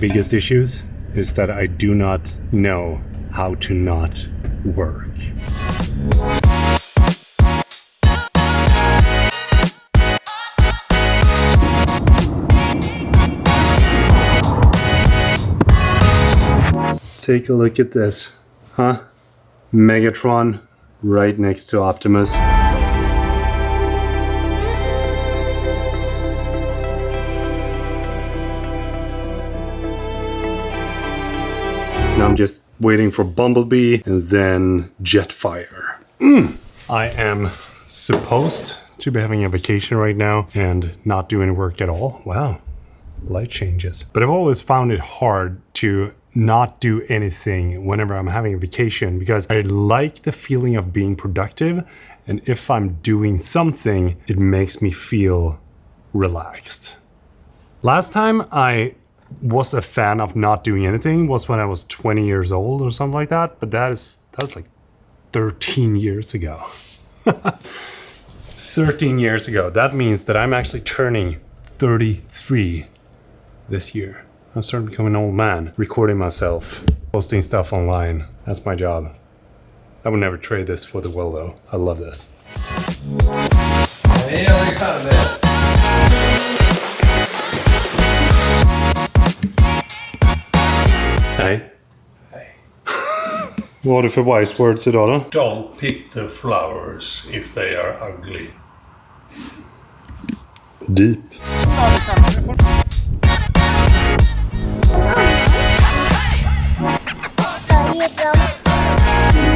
biggest issues is that I do not know how to not work. Take a look at this, huh? Megatron right next to Optimus. Now I'm just waiting for Bumblebee and then Jetfire. I am supposed to be having a vacation right now and not do any work at all. Wow, light changes. But I've always found it hard to not do anything whenever I'm having a vacation because I like the feeling of being productive, and if I'm doing something, it makes me feel relaxed. Last time I was a fan of not doing anything was when I was 20 years old or something like that, but that was like 13 years ago. 13 years ago. That means that I'm actually turning 33 this year. I'm starting to become an old man, recording myself, posting stuff online. That's my job. I would never trade this for the world though. I love this. Hej Alexander! Hej. Vad har du för wise words idag då? Don't pick the flowers if they are ugly. Deep.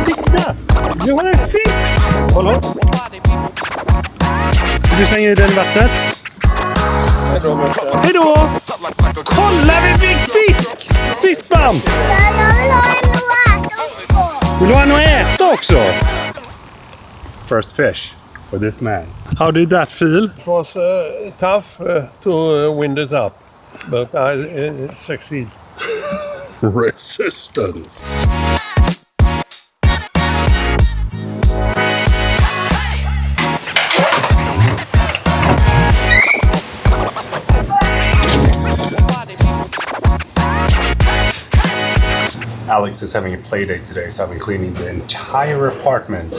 Titta! Nu har en fisk! Kolla! Du slänger i den i vattnet. Hej då! Kolla, vi fick fisk! Fiskband! Vill du ha något att äta också? First fish for this man. How did that feel? It was tough to wind it up, but I succeed. Resistance. Alex is having a play date today, so I've been cleaning the entire apartment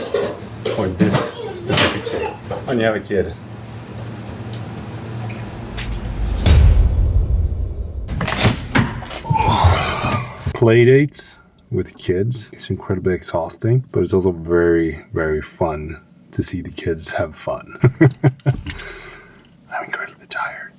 for this specific day. When you have a kid. Play dates with kids is incredibly exhausting, but it's also very, very fun to see the kids have fun. I'm incredibly tired.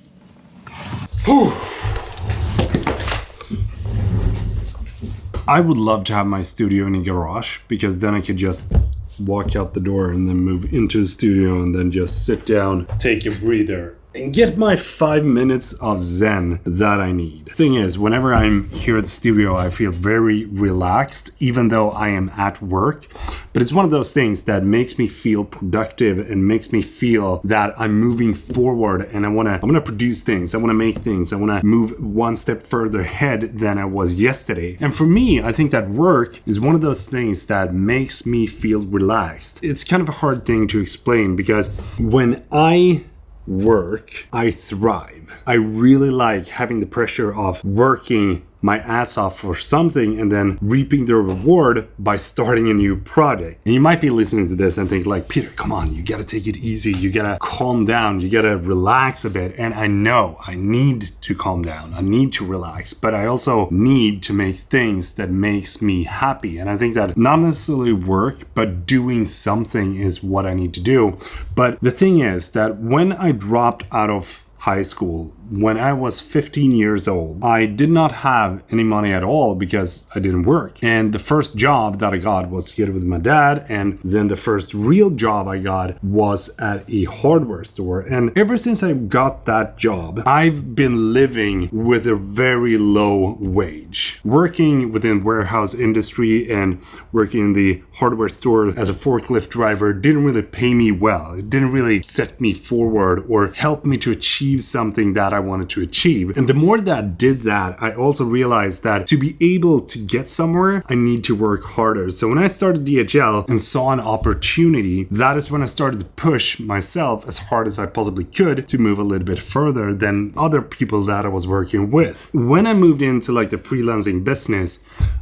I would love to have my studio in a garage because then I could just walk out the door and then move into the studio and then just sit down, take a breather, and get my 5 minutes of zen that I need. Thing is, whenever I'm here at the studio, I feel very relaxed, even though I am at work. But it's one of those things that makes me feel productive and makes me feel that I'm moving forward and I wanna produce things, I wanna make things, I wanna move one step further ahead than I was yesterday. And for me, I think that work is one of those things that makes me feel relaxed. It's kind of a hard thing to explain because when I work, I thrive. I really like having the pressure of working my ass off for something and then reaping the reward by starting a new project. And you might be listening to this and think like, Peter, come on, you gotta take it easy. You gotta calm down. You gotta relax a bit. And I know I need to calm down. I need to relax, but I also need to make things that makes me happy. And I think that not necessarily work, but doing something is what I need to do. But the thing is that when I dropped out of high school, when I was 15 years old, I did not have any money at all because I didn't work. And the first job that I got was together with my dad. And then the first real job I got was at a hardware store. And ever since I got that job, I've been living with a very low wage. Working within warehouse industry and working in the hardware store as a forklift driver didn't really pay me well. It didn't really set me forward or help me to achieve something that I wanted to achieve. And the more that I did that, I also realized that to be able to get somewhere, I need to work harder. So when I started DHL and saw an opportunity, that is when I started to push myself as hard as I possibly could to move a little bit further than other people that I was working with. When I moved into like the freelancing business,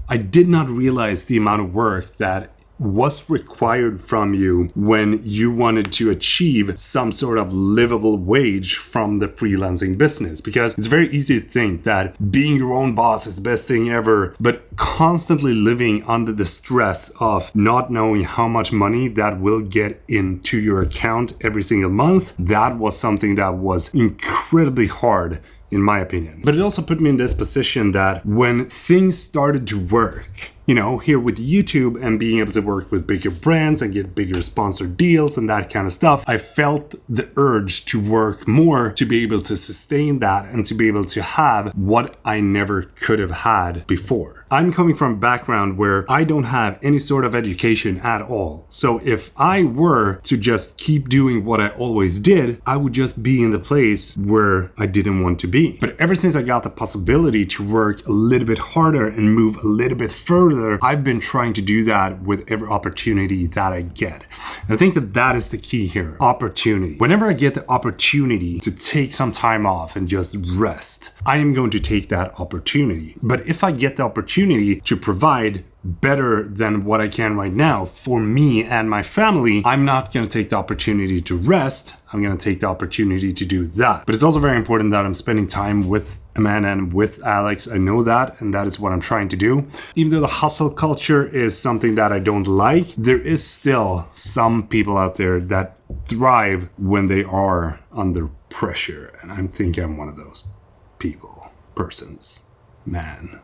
I did not realize the amount of work that was required from you when you wanted to achieve some sort of livable wage from the freelancing business. Because it's very easy to think that being your own boss is the best thing ever, but constantly living under the stress of not knowing how much money that will get into your account every single month, that was something that was incredibly hard, in my opinion. But it also put me in this position that when things started to work, you know, here with YouTube and being able to work with bigger brands and get bigger sponsored deals and that kind of stuff, I felt the urge to work more to be able to sustain that and to be able to have what I never could have had before. I'm coming from a background where I don't have any sort of education at all. So if I were to just keep doing what I always did, I would just be in the place where I didn't want to be. But ever since I got the possibility to work a little bit harder and move a little bit further, I've been trying to do that with every opportunity that I get. And I think that that is the key here. Opportunity. Whenever I get the opportunity to take some time off and just rest, I am going to take that opportunity. But if I get the opportunity to provide better than what I can right now for me and my family, I'm not going to take the opportunity to rest. I'm going to take the opportunity to do that. But it's also very important that I'm spending time with Amanda and with Alex. I know that, and that is what I'm trying to do. Even though the hustle culture is something that I don't like, there is still some people out there that thrive when they are under pressure. And I think I'm one of those people, persons, men.